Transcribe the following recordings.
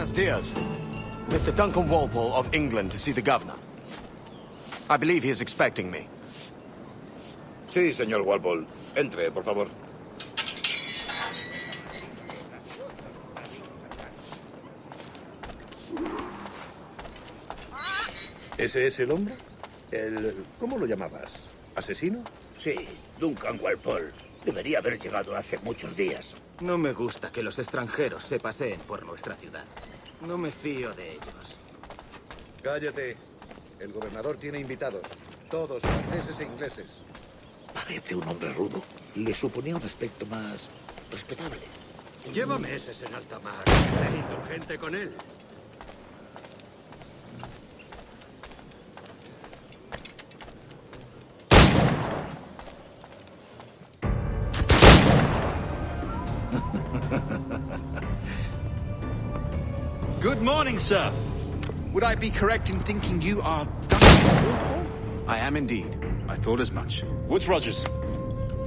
Buenos dias. Mr. Duncan Walpole of England to see the governor. I believe he is expecting me. Sí, señor Walpole. Entre, por favor. ¿Ese es el hombre? ¿Cómo lo llamabas? ¿Asesino? Sí, Duncan Walpole. Debería haber llegado hace muchos días. No me gusta que los extranjeros se paseen por nuestra ciudad. No me fío de ellos. Cállate. El gobernador tiene invitados. Todos franceses e ingleses. Parece un hombre rudo. Le suponía un aspecto más respetable. Lleva meses en alta mar. Sé indulgente con él. Good morning, sir. Would I be correct in thinking you are Duncan Walpole? I am indeed. I thought as much. Woods Rogers.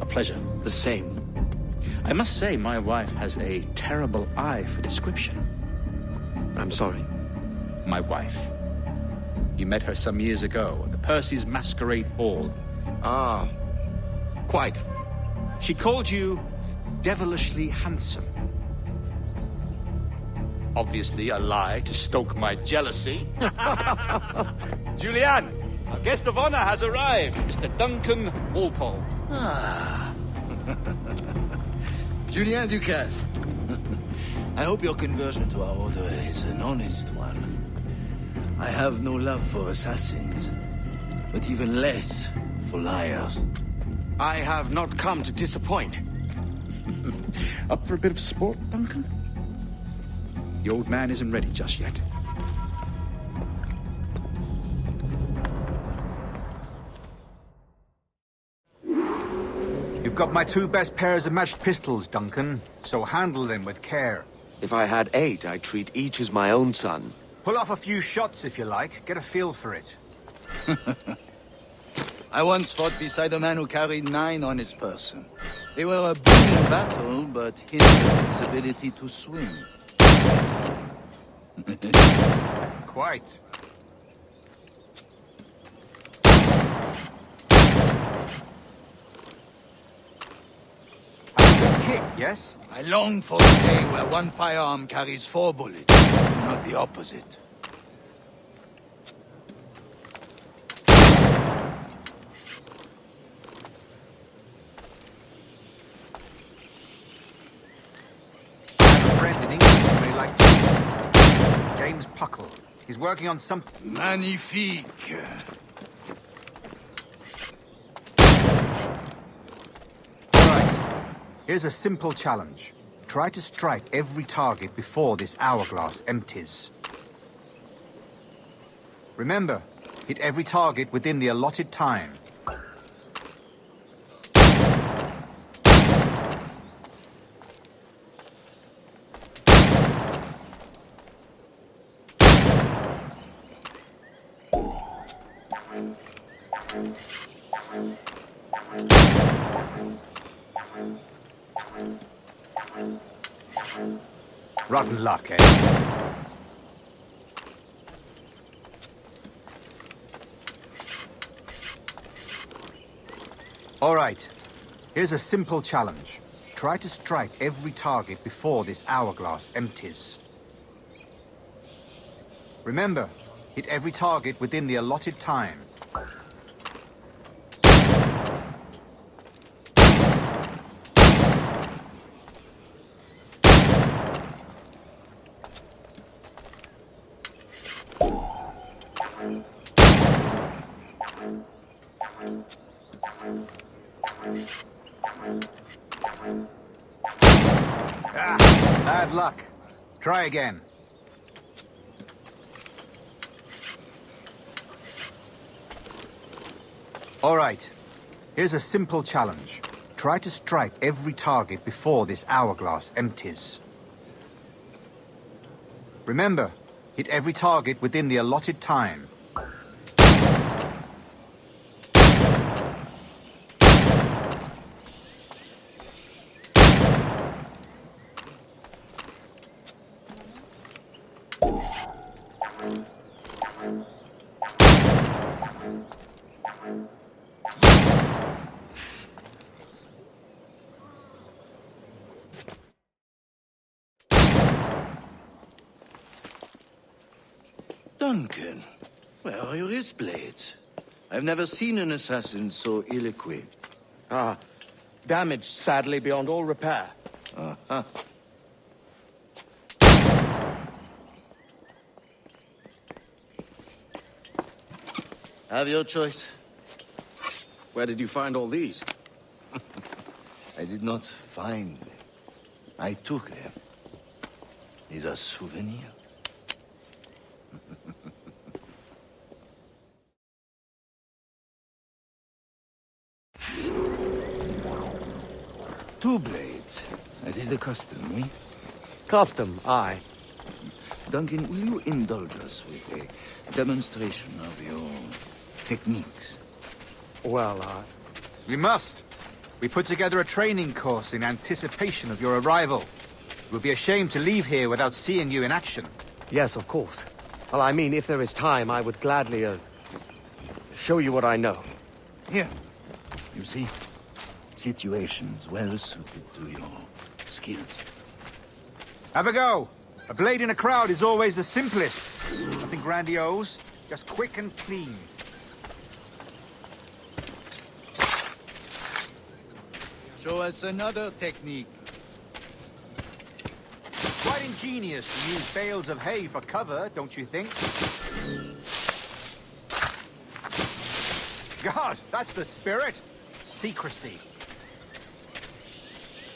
A pleasure. The same. I must say, my wife has a terrible eye for description. I'm sorry. My wife. You met her some years ago at the Percy's Masquerade Ball. Ah, quite. She called you devilishly handsome. Obviously a lie to stoke my jealousy. Julianne, our guest of honor has arrived, Mr. Duncan Walpole. Julien Ducasse. I hope your conversion to our order is an honest one. I have no love for assassins, but even less for liars. I have not come to disappoint. Up for a bit of sport, Duncan? The old man isn't ready just yet. You've got my two best pairs of matched pistols, Duncan, so handle them with care. If I had 8, I'd treat each as my own son. Pull off a few shots if you like, get a feel for it. I once fought beside a man who carried 9 on his person. They were a booming battle, but hindered his ability to swim. Quite. A good kick, yes? I long for the day where one firearm carries 4 bullets, not the opposite. I have a friend in England who may like to meet you. James Puckle. He's working on something. Magnifique! Alright. Here's a simple challenge. Try to strike every target before this hourglass empties. Remember, hit every target within the allotted time. Rotten luck, eh? All right. Here's a simple challenge. Try to strike every target before this hourglass empties. Remember, hit every target within the allotted time. Bad luck. Try again. All right. Here's a simple challenge. Try to strike every target before this hourglass empties. Remember, hit every target within the allotted time. Duncan, where are your wrist blades? I've never seen an assassin so ill-equipped. Ah, damaged sadly beyond all repair. Uh-huh. Have your choice. Where did you find all these? I did not find them. I took them. These are souvenirs. Two blades, as is the custom, eh? Custom, aye. Duncan, will you indulge us with a demonstration of your techniques? Well, We must. We put together a training course in anticipation of your arrival. It would be a shame to leave here without seeing you in action. yes, of course. Well, I mean, if there is time, I would gladly, show you what I know. Here. You see? Situations well suited to your skills. Have a go. A blade in a crowd is always the simplest. Nothing grandiose, just quick and clean. Show us another technique. Quite ingenious to use bales of hay for cover, don't you think? God, that's the spirit. Secrecy.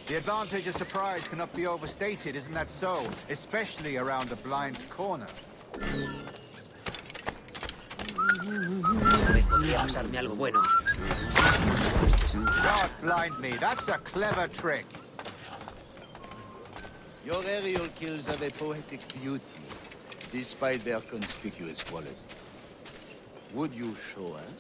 The advantage of surprise cannot be overstated, isn't that so? Especially around a blind corner. Podría pasarme algo bueno. God blind me, that's a clever trick. Your aerial kills have a poetic beauty, despite their conspicuous quality. Would you show us?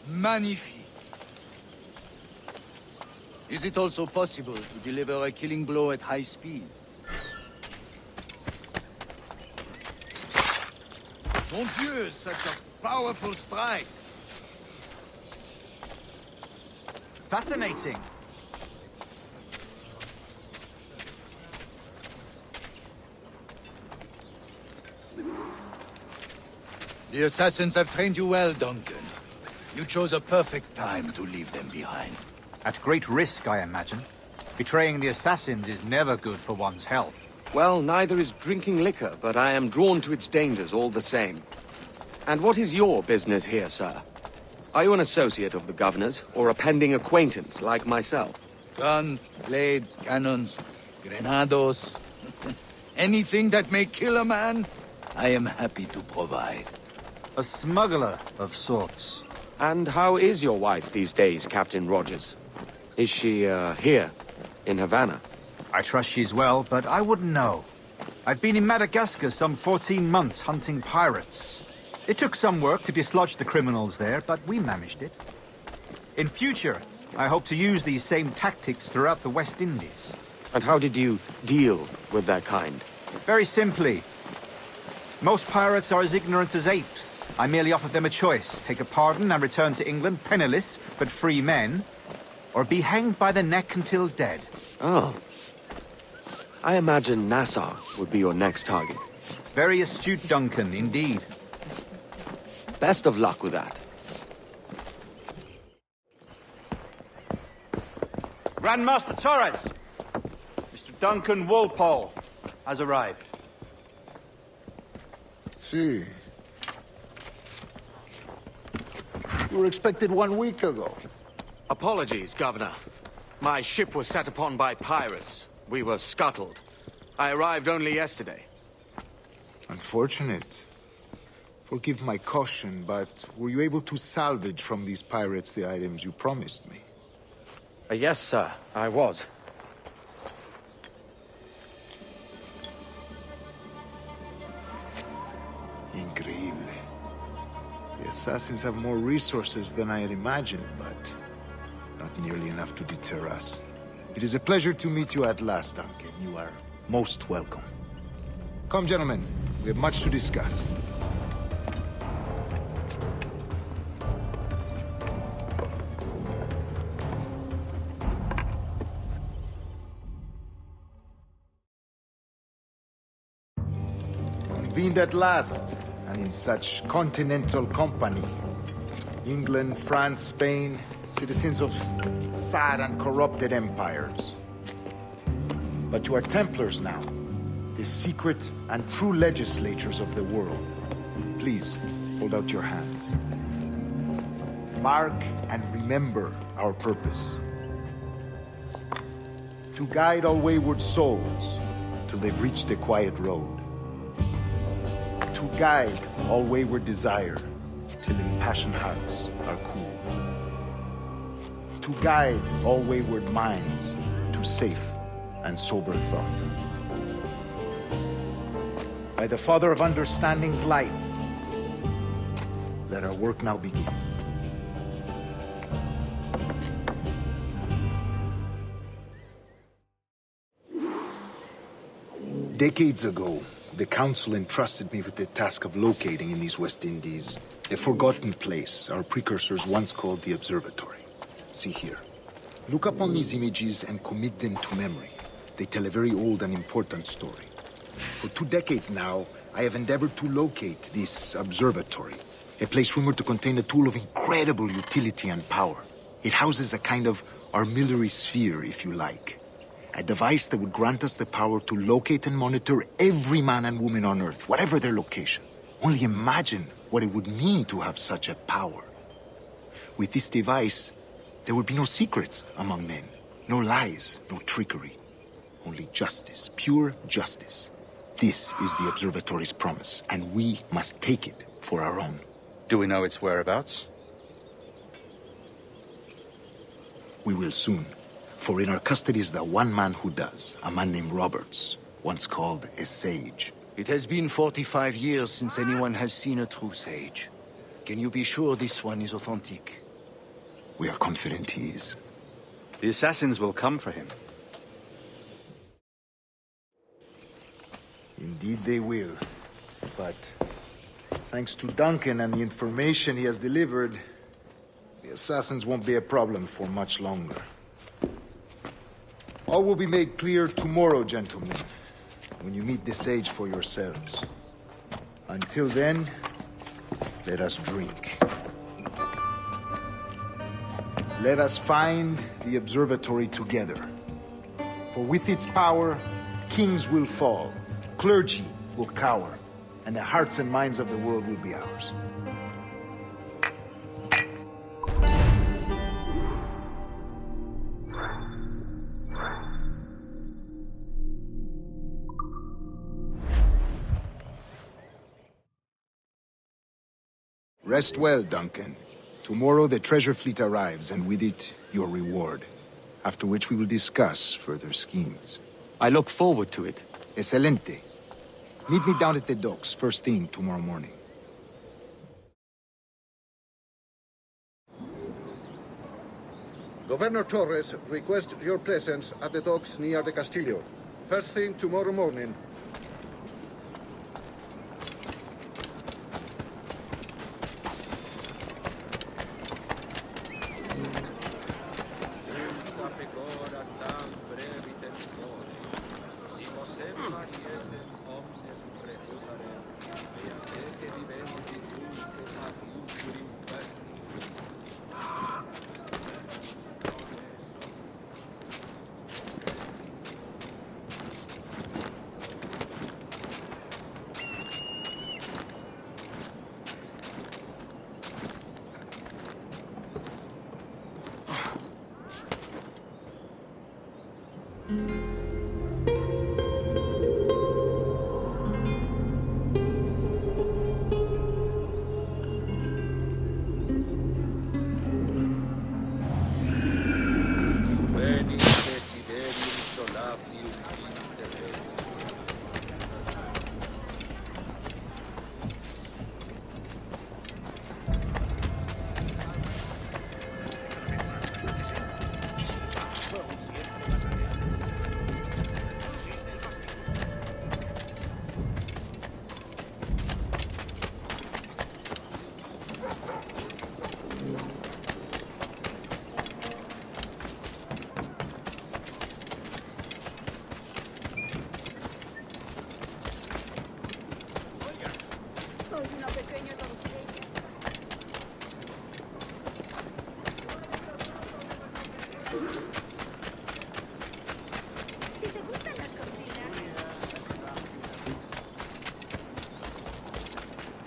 Magnifique. Is it also possible to deliver a killing blow at high speed? Mon Dieu, such a powerful strike! Fascinating. The assassins have trained you well, Duncan. You chose a perfect time to leave them behind. At great risk, I imagine. Betraying the assassins is never good for one's health. Well, neither is drinking liquor, but I am drawn to its dangers all the same. And what is your business here, sir? Are you an associate of the governor's, or a pending acquaintance like myself? Guns, blades, cannons, grenados. Anything that may kill a man, I am happy to provide. A smuggler of sorts. And how is your wife these days, Captain Rogers? Is she, here, in Havana? I trust she's well, but I wouldn't know. I've been in Madagascar some 14 months hunting pirates. It took some work to dislodge the criminals there, but we managed it. In future, I hope to use these same tactics throughout the West Indies. And how did you deal with that kind? Very simply. Most pirates are as ignorant as apes. I merely offered them a choice. Take a pardon and return to England penniless, but free men, or be hanged by the neck until dead. Oh. I imagine Nassau would be your next target. Very astute, Duncan, indeed. Best of luck with that. Grandmaster Torres! Mr. Duncan Walpole has arrived. See. You were expected 1 week ago. Apologies, Governor. My ship was set upon by pirates. We were scuttled. I arrived only yesterday. Unfortunate. Forgive my caution, but were you able to salvage from these pirates the items you promised me? Yes, sir, I was. assassins have more resources than I had imagined, but not nearly enough to deter us. It is a pleasure to meet you at last, Duncan. You are most welcome. Come, gentlemen. We have much to discuss. Convened at last, and in such continental company. England, France, Spain, citizens of sad and corrupted empires. But you are Templars now, the secret and true legislators of the world. Please, hold out your hands. Mark and remember our purpose. To guide all wayward souls till they've reached the quiet road. To guide all wayward desire till impassioned hearts are cool. To guide all wayward minds to safe and sober thought. By the Father of Understanding's light, let our work now begin. Decades ago, the Council entrusted me with the task of locating in these West Indies a forgotten place our precursors once called the Observatory. See here. Look upon these images and commit them to memory. They tell a very old and important story. For 2 decades now, I have endeavored to locate this observatory, a place rumored to contain a tool of incredible utility and power. It houses a kind of armillary sphere, if you like. A device that would grant us the power to locate and monitor every man and woman on Earth, whatever their location. Only imagine what it would mean to have such a power. With this device, there would be no secrets among men, no lies, no trickery. Only justice, pure justice. This is the Observatory's promise, and we must take it for our own. Do we know its whereabouts? We will soon. For in our custody is the one man who does, a man named Roberts, once called a sage. It has been 45 years since anyone has seen a true sage. Can you be sure this one is authentic? We are confident he is. The assassins will come for him. Indeed they will. But thanks to Duncan and the information he has delivered, the assassins won't be a problem for much longer. All will be made clear tomorrow, gentlemen, when you meet the sage for yourselves. Until then, let us drink. Let us find the observatory together. For with its power, kings will fall, clergy will cower, and the hearts and minds of the world will be ours. Rest well, Duncan. Tomorrow the treasure fleet arrives, and with it, your reward. After which we will discuss further schemes. I look forward to it. Excelente. Meet me down at the docks first thing tomorrow morning. Governor Torres requests your presence at the docks near the Castillo. First thing tomorrow morning.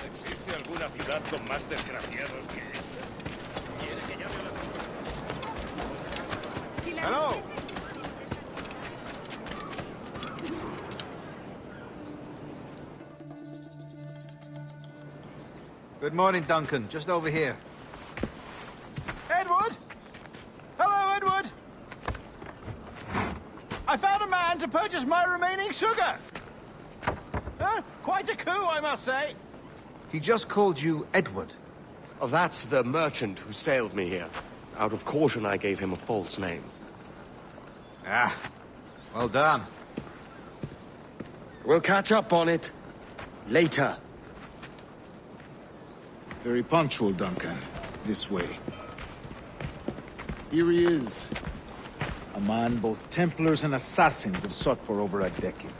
¿Existe alguna ciudad con más desgraciados que esta? ¿Quiere que llame a la... Hello! Good morning, Duncan. Just over here. Edward? Hello, Edward! I found a man to purchase my remaining sugar! Huh? Quite a coup, I must say. He just called you Edward. Oh, that's the merchant who sailed me here. Out of caution, I gave him a false name. Ah, well done. We'll catch up on it later. Very punctual, Duncan. This way. Here he is. A man both Templars and Assassins have sought for over a decade.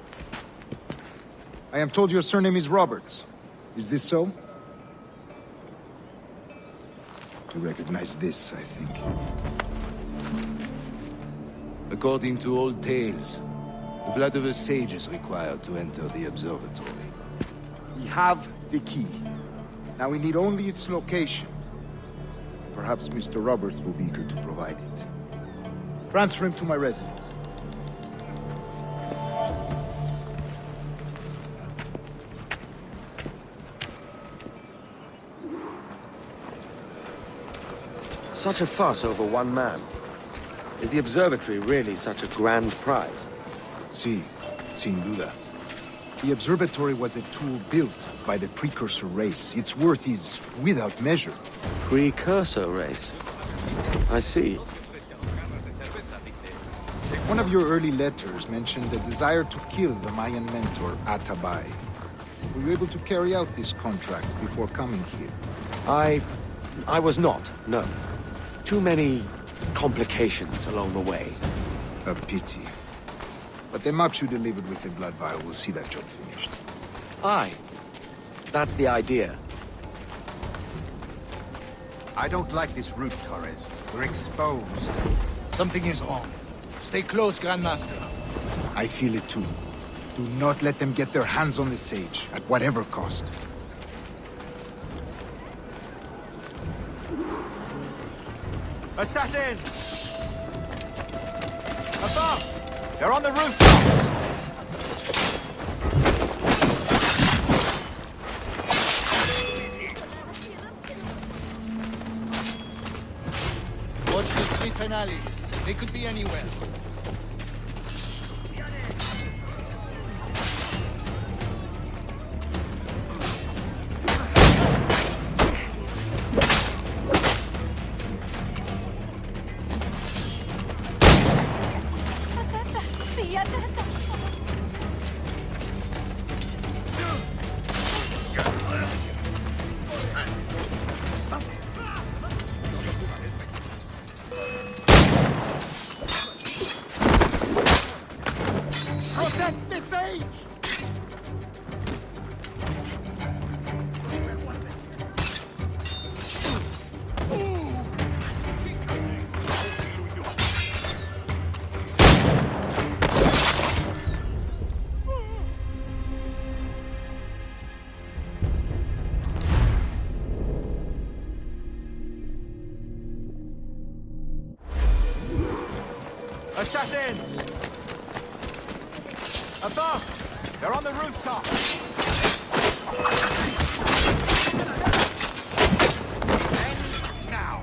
I am told your surname is Roberts. Is this so? You recognize this, I think. According to old tales, the blood of a sage is required to enter the observatory. We have the key. Now we need only its location. Perhaps Mr. Roberts will be eager to provide it. Transfer him to my residence. Such a fuss over one man. Is the observatory really such a grand prize? Sí, sin duda. The observatory was a tool built by the precursor race. Its worth is without measure. Precursor race. I see. One of your early letters mentioned a desire to kill the Mayan mentor, Atabay. Were you able to carry out this contract before coming here? I was not, no. Too many complications along the way. A pity. But the maps you delivered with the blood vial will see that job finished. Aye. That's the idea. I don't like this route, Torres. We're exposed. Something is wrong. Stay close, Grandmaster. I feel it too. Do not let them get their hands on the sage, at whatever cost. Assassins! Above! They're on the rooftops! Watch the streets and alleys. They could be anywhere. Protect the sage! Assassins! Above! They're on the rooftop! Now!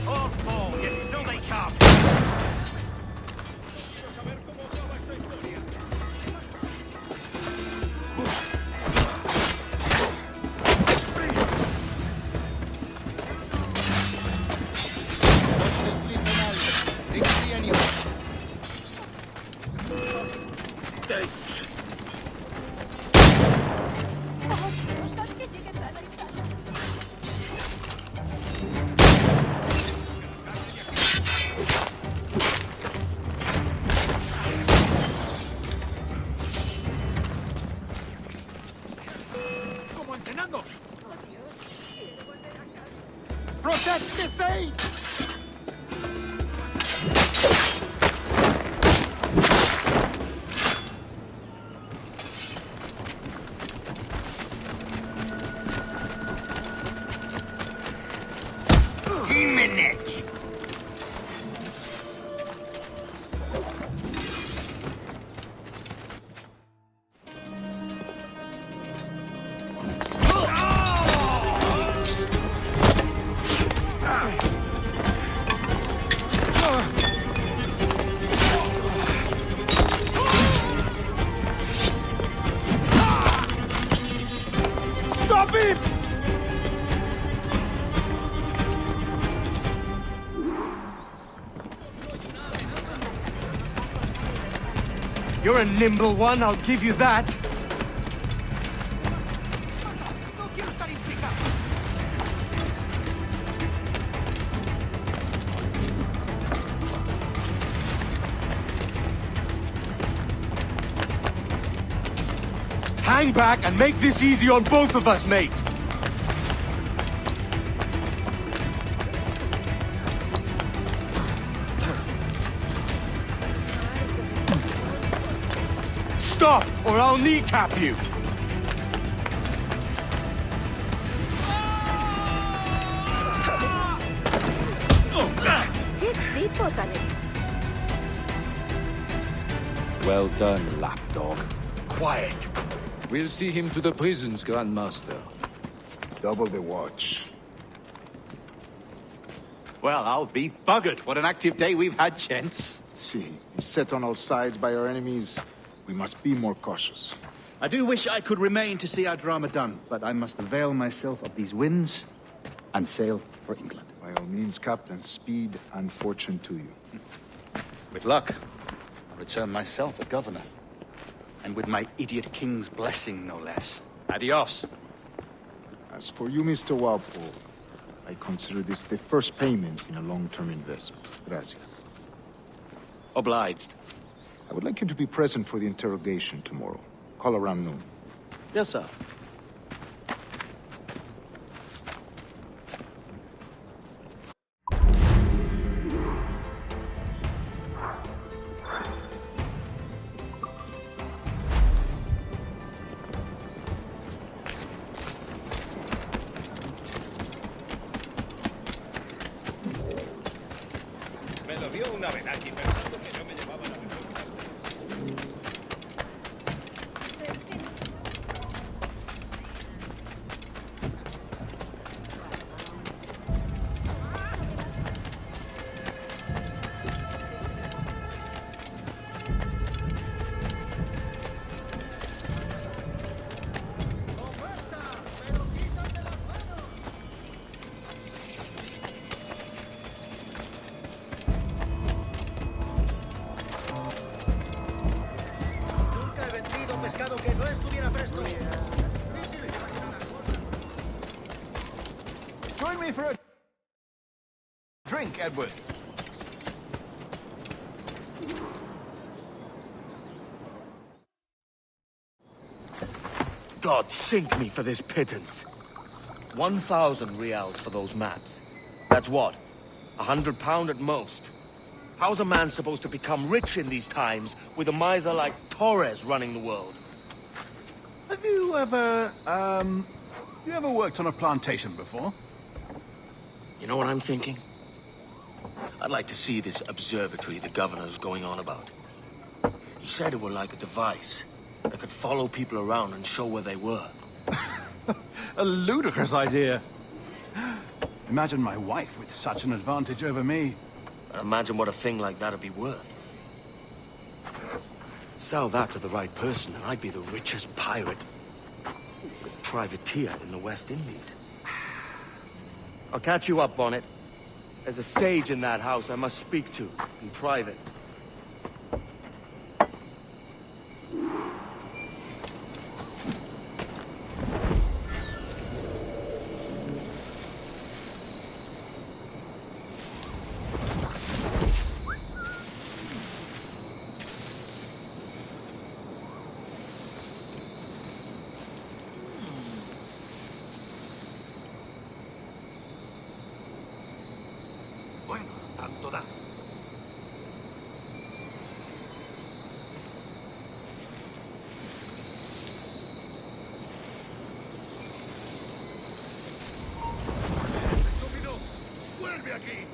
All fall, yet still they come! Protect the sea! Stop him! You're a nimble one, I'll give you that. Hang back and make this easy on both of us, mate. Stop, or I'll kneecap you! Well done, lapdog. Quiet. We'll see him to the prisons, Grandmaster. Double the watch. Well, I'll be buggered. What an active day we've had, gents. See, set on all sides by our enemies. We must be more cautious. I do wish I could remain to see our drama done, but I must avail myself of these winds and sail for England. By all means, Captain, speed and fortune to you. With luck, I'll return myself a governor. And with my idiot king's blessing, no less. Adios. As for you, Mr. Walpole, I consider this the first payment in a long-term investment. Gracias. Obliged. I would like you to be present for the interrogation tomorrow. Call around noon. Yes, sir. Me lo dio una Venaki pensando que yo me llevaba la mejor parte. Join me for a drink, Edward. God sink me for this pittance. 1,000 reals for those maps. That's what? £100 at most. How's a man supposed to become rich in these times with a miser like Torres running the world? Have you ever, worked on a plantation before? You know what I'm thinking? I'd like to see this observatory the governor's going on about. He said it were like a device that could follow people around and show where they were. A ludicrous idea. Imagine my wife with such an advantage over me. And imagine what a thing like that'd be worth. Sell that to the right person and I'd be the richest pirate privateer in the West Indies. I'll catch you up, Bonnet. There's a sage in that house I must speak to, in private. Bueno, tanto da. ¡Estúpido! ¡Vuelve aquí!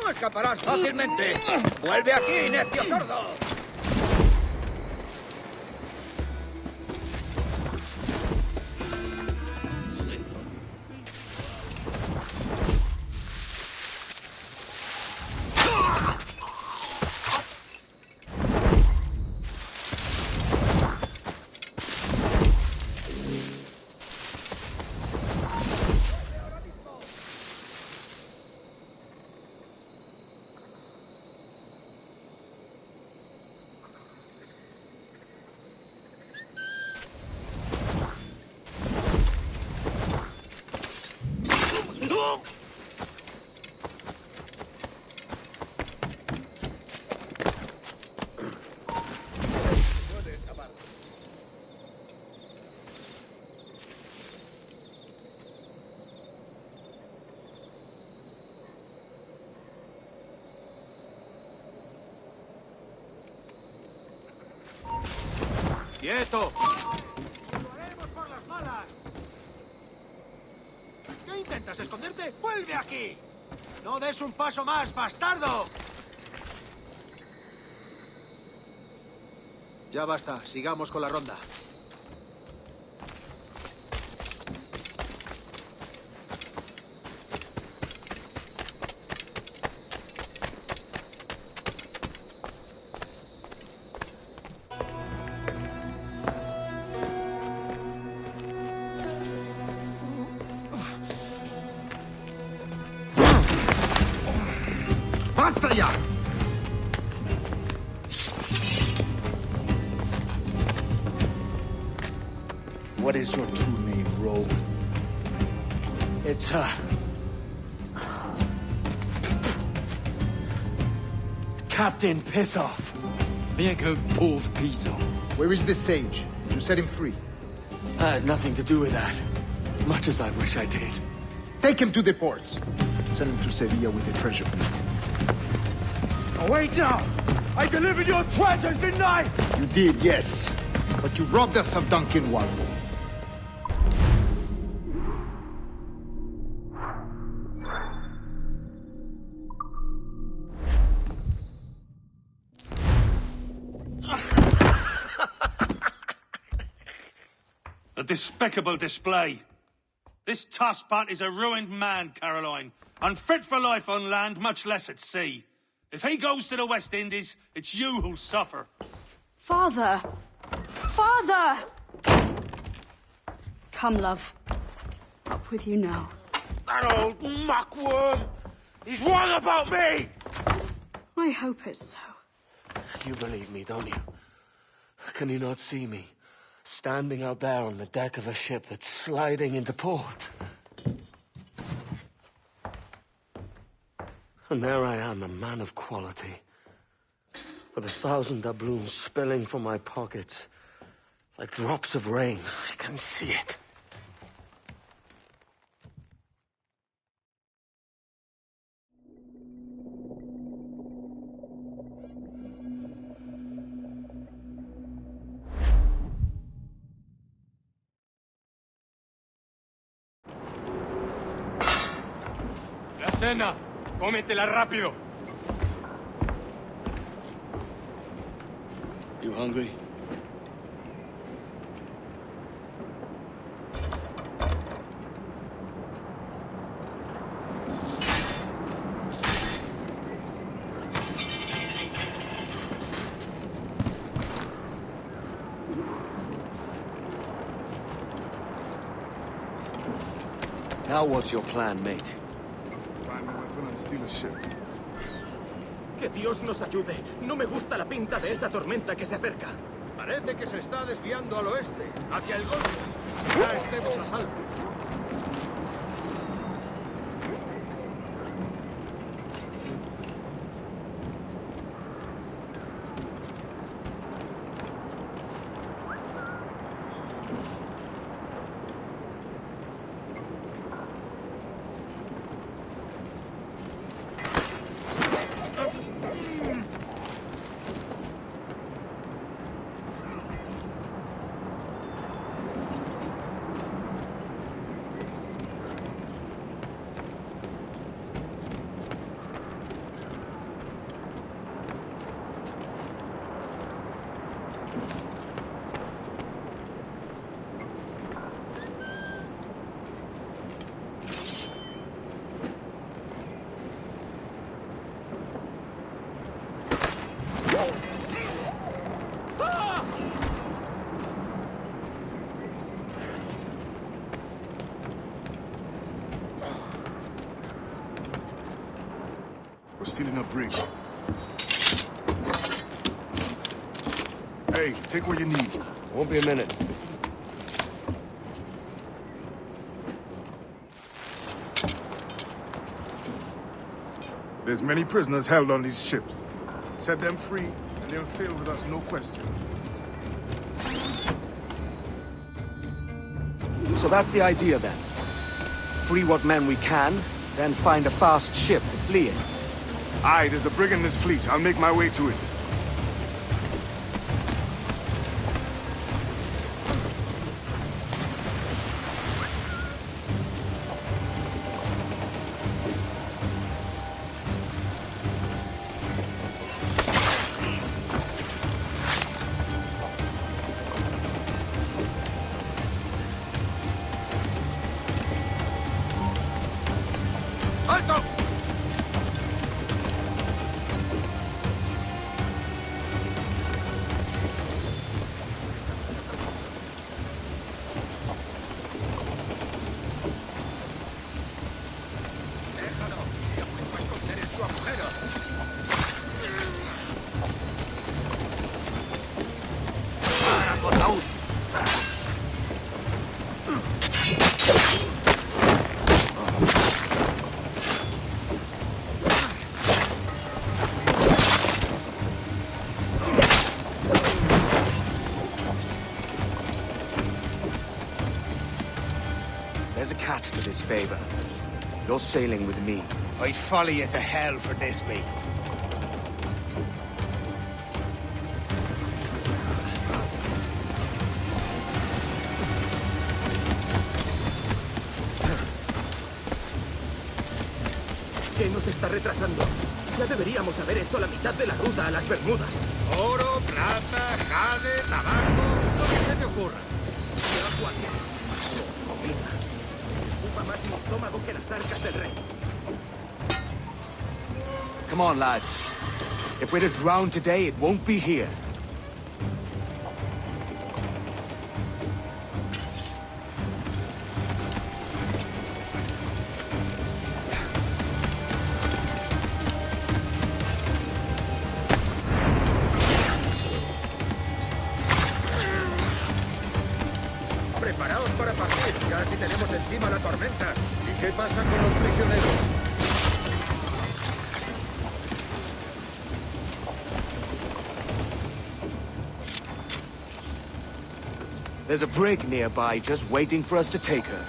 ¡No escaparás fácilmente! ¡Vuelve aquí, necio sordo! ¡Quieto! ¡Lo haremos por las malas! ¿Qué intentas, esconderte? ¡Vuelve aquí! ¡No des un paso más, bastardo! Ya basta, sigamos con la ronda. ¡Basta ya! What is your true name, rogue? It's, Captain Pissoff. Bien que pauvre paysan. Where is the sage? Did you set him free? I had nothing to do with that. Much as I wish I did. Take him to the ports. Send him to Sevilla with the treasure plate. Oh, wait now! I delivered your treasures, didn't I? You did, yes. But you robbed us of Duncan Warble. A despicable display. This Tosspot is a ruined man, Caroline. Unfit for life on land, much less at sea. If he goes to the West Indies, it's you who'll suffer. Father! Father! Come, love. Up with you now. That old muckworm! He's wrong about me! I hope it's so. You believe me, don't you? Can you not see me? Standing out there on the deck of a ship that's sliding into port. And there I am, a man of quality. With 1,000 doubloons spilling from my pockets. Like drops of rain. I can see it. La cena. Cómetela rápido. You hungry? Now what's your plan, mate? Find a weapon and steal a ship. Que Dios nos ayude. No me gusta la pinta de esa tormenta que se acerca. Parece que se está desviando al oeste, hacia el golfo. Ya estemos a salvo. We're stealing a brig. Hey, take what you need. Won't be a minute. There's many prisoners held on these ships. Set them free, and they'll sail with us, no question. So that's the idea then. Free what men we can, then find a fast ship to flee in. Aye, there's a brig in this fleet. I'll make my way to it. ¡Alto! There's a catch to this favor. You're sailing with me. I'd follow you to hell for this, mate. ¿Qué nos está retrasando? Ya deberíamos haber hecho la mitad de la ruta a las Bermudas. Oro, plata, jade, tabaco, lo que se te ocurra. Comida. Ocupa más mi estómago que las arcas del rey. Come on, lads. If we're to drown today, it won't be here. encima la tormenta. ¿Y qué pasa con los prisioneros? There's a brig nearby just waiting for us to take her.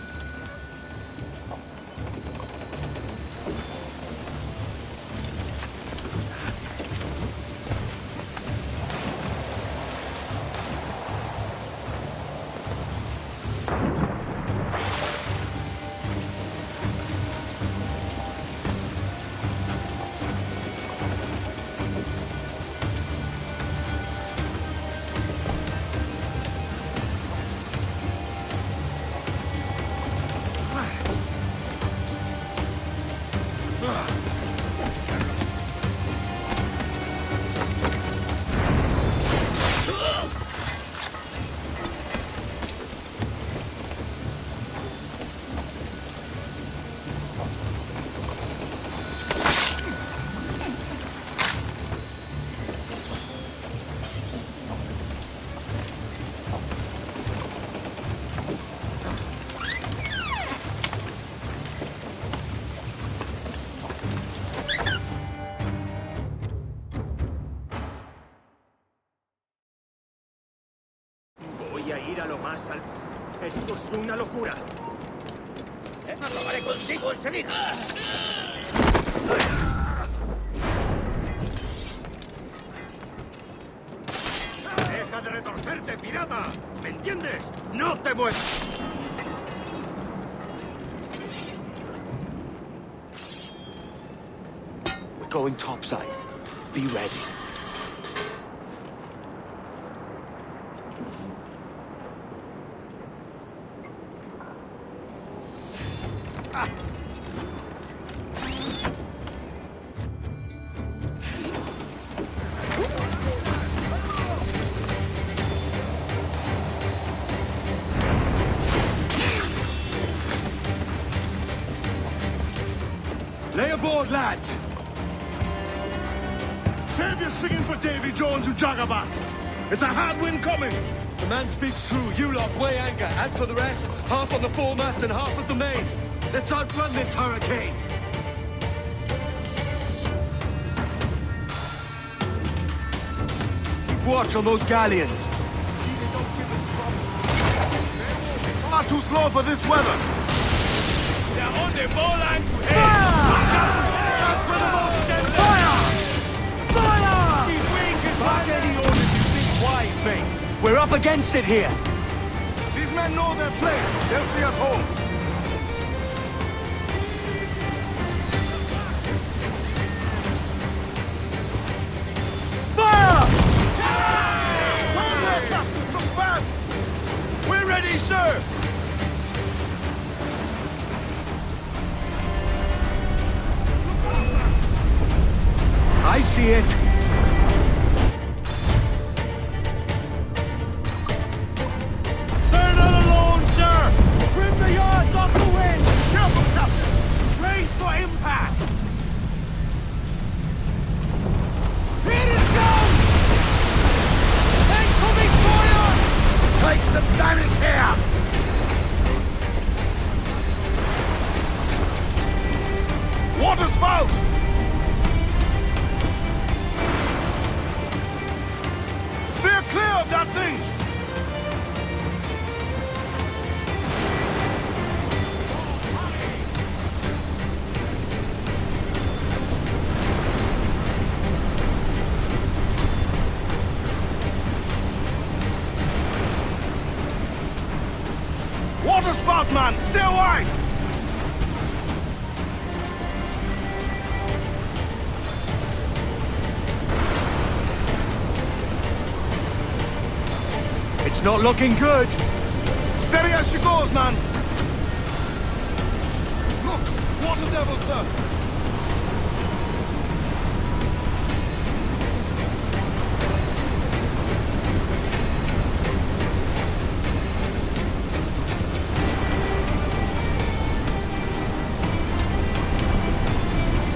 Voy a ir a lo más alto. Esto es una locura. Acabaré contigo enseguida. ¡Deja de retorcerte, pirata! ¿Me entiendes? ¡No te muevas! We're going topside. Be ready. Lay aboard, lads! Save your singing for Davy Jones, you jagabats! It's a hard wind coming! The man speaks true. You lot weigh anchor. As for the rest, half on the foremast and half at the main. Let's outrun this hurricane. Keep watch on those galleons. Not too slow for this weather! They're on the bowline to head! That's where the most dead fire! Fire! She's weak as Mark any orders you think wise, mate. We're up against it here. These men know their place. They'll see us home. Fire! Hold there, Captain! Look back! We're ready, sir! I see it. They're not alone, sir! Trim the yards off the wind. Careful, Captain! Brace for impact! Here it goes! Incoming fire! Take some damage here! Water spout! Steer clear of that thing! Water spout, man! Stay wide! It's not looking good. Steady as she goes, man! Look! Water devil, sir!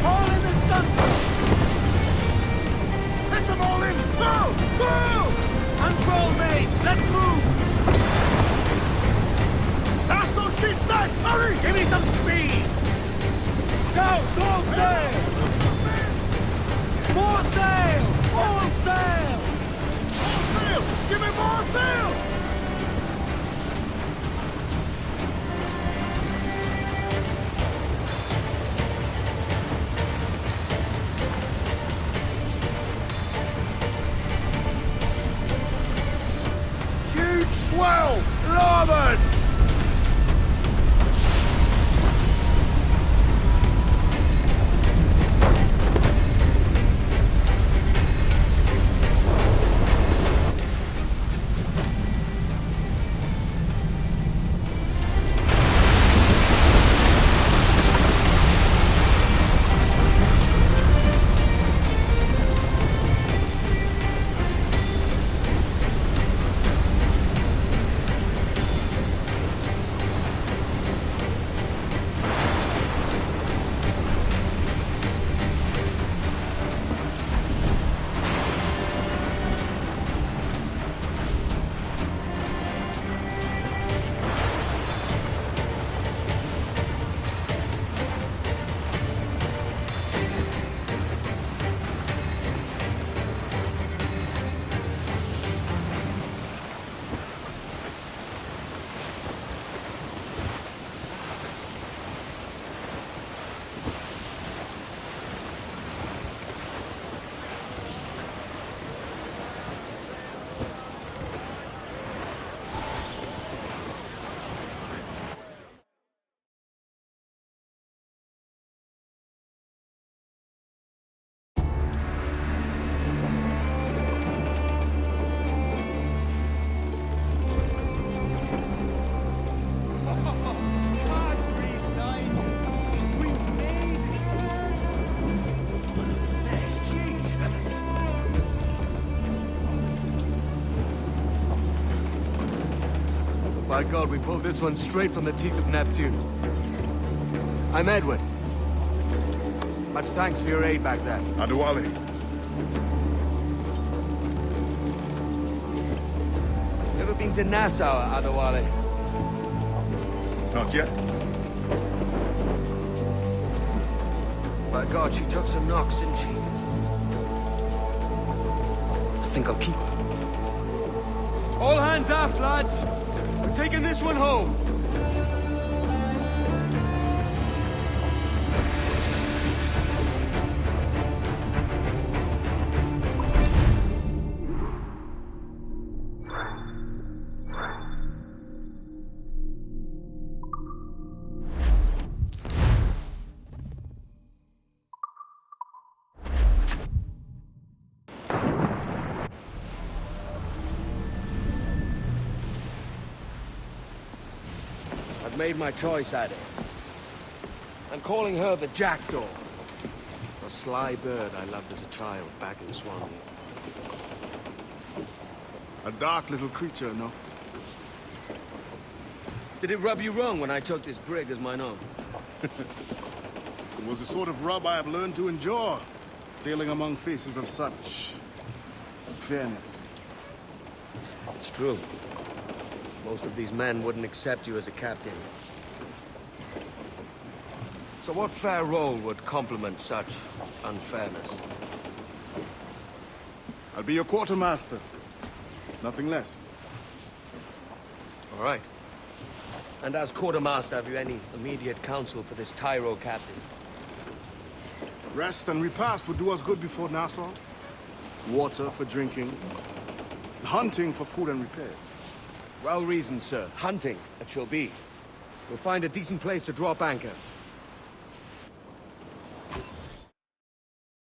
All in the stunts. Hit them all in! Move! Move! Control mates, let's move. That's those sheets back! Hurry! Give me some speed! Go, all sail! More sail! All sail! More sail! Give me more sail! Huge swell! Larboard! By God, we pulled this one straight from the teeth of Neptune. I'm Edward. Much thanks for your aid back there. Adewale. Ever been to Nassau, Adewale? Not yet. By God, she took some knocks, didn't she? I think I'll keep her. All hands aft, lads! We're taking this one home. I've made my choice, Addy. I'm calling her the Jackdaw. A sly bird I loved as a child back in Swansea. A dark little creature, no? Did it rub you wrong when I took this brig as mine own? It was the sort of rub I have learned to endure, sailing among faces of such fairness. It's true. Most of these men wouldn't accept you as a captain. So what fair role would complement such unfairness? I'll be your quartermaster. Nothing less. All right. And as quartermaster, have you any immediate counsel for this Tyro captain? Rest and repast would do us good before Nassau. Water for drinking. Hunting for food and repairs. Well reasoned, sir. Hunting, it shall be. We'll find a decent place to drop anchor.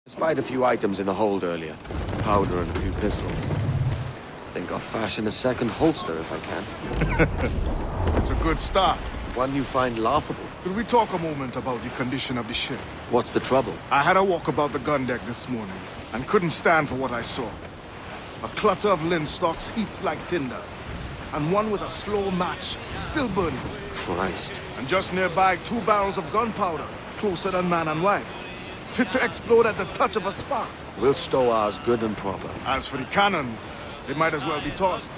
Despite a few items in the hold earlier, powder and a few pistols, I think I'll fashion a second holster if I can. It's a good start. One you find laughable. Could we talk a moment about the condition of the ship? What's the trouble? I had a walk about the gun deck this morning, and couldn't stand for what I saw. A clutter of linstocks heaped like tinder, and one with a slow match still burning. Christ. And just nearby, 2 barrels of gunpowder, closer than man and wife, fit to explode at the touch of a spark. We'll stow ours good and proper. As for the cannons, they might as well be tossed.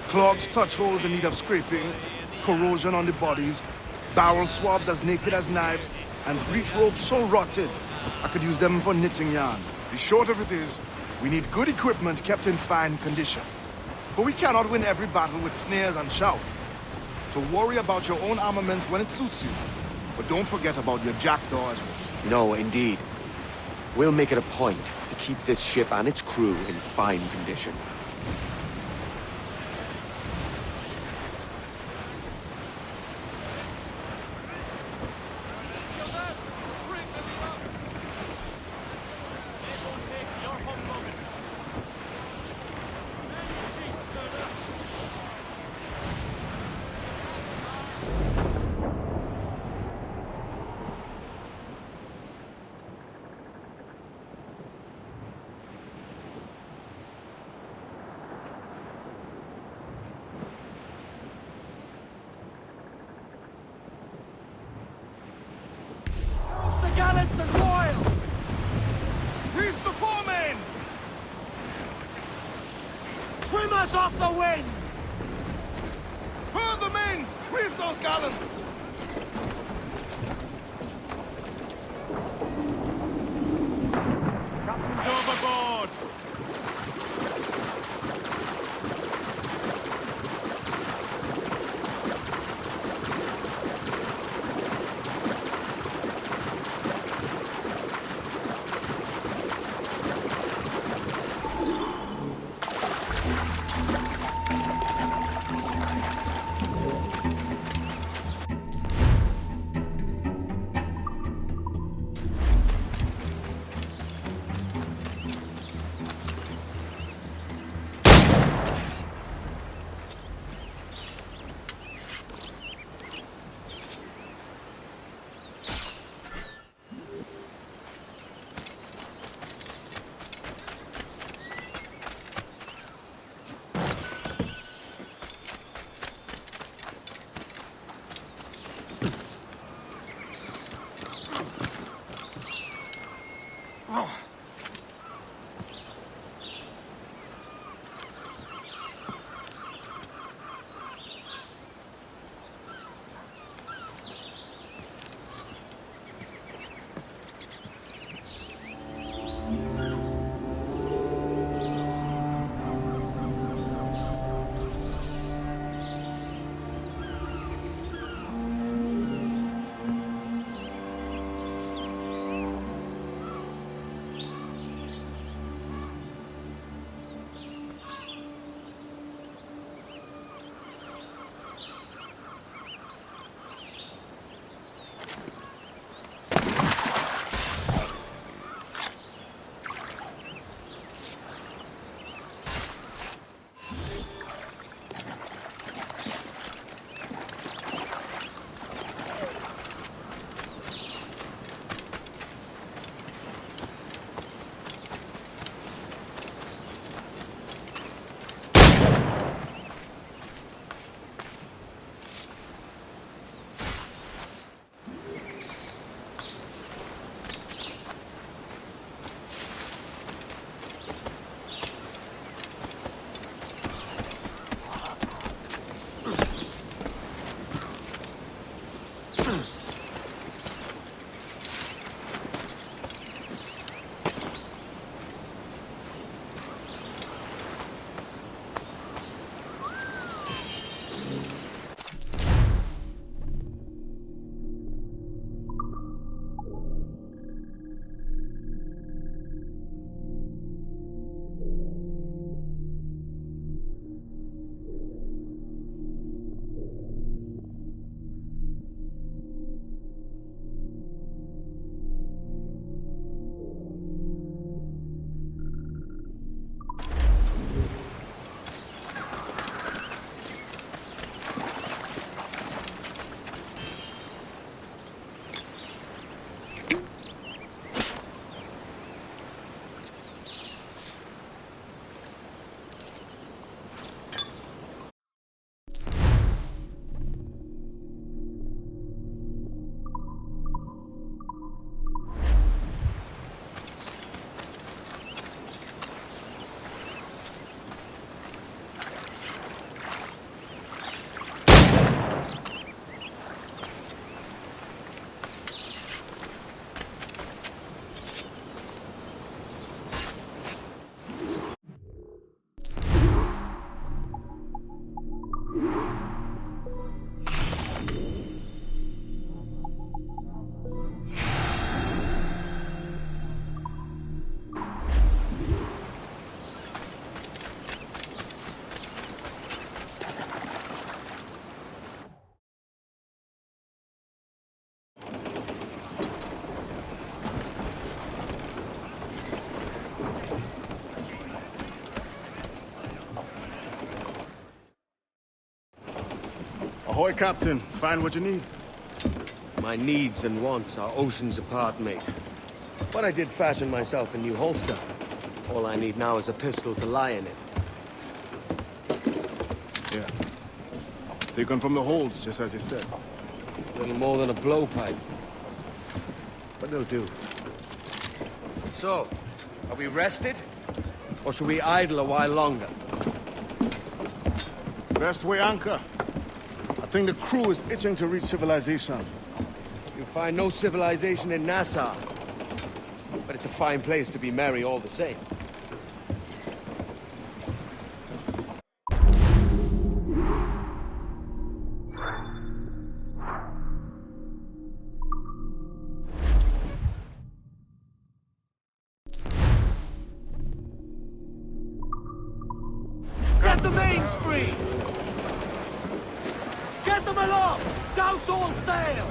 Clogs touch holes in need of scraping, corrosion on the bodies, barrel swabs as naked as knives, and breech ropes so rotted, I could use them for knitting yarn. The short of it is, we need good equipment kept in fine condition. But we cannot win every battle with snares and shouts. So worry about your own armament when it suits you. But don't forget about your jackdaw as well. No, indeed. We'll make it a point to keep this ship and its crew in fine condition. Gallants and royals! Reef the foremains! Trim us off the wind! Further mains! Reef those gallants! Captain's overboard! Ahoy, Captain. Find what you need. My needs and wants are oceans apart, mate. But I did fashion myself a new holster. All I need now is a pistol to lie in it. Yeah. Taken from the holds, just as you said. Little more than a blowpipe. But it'll do. So, are we rested? Or should we idle a while longer? Best way anchor. I think the crew is itching to reach civilization. You'll find no civilization in Nassau. But it's a fine place to be merry all the same. Get the mains free! Get them aloft! Douse all sail!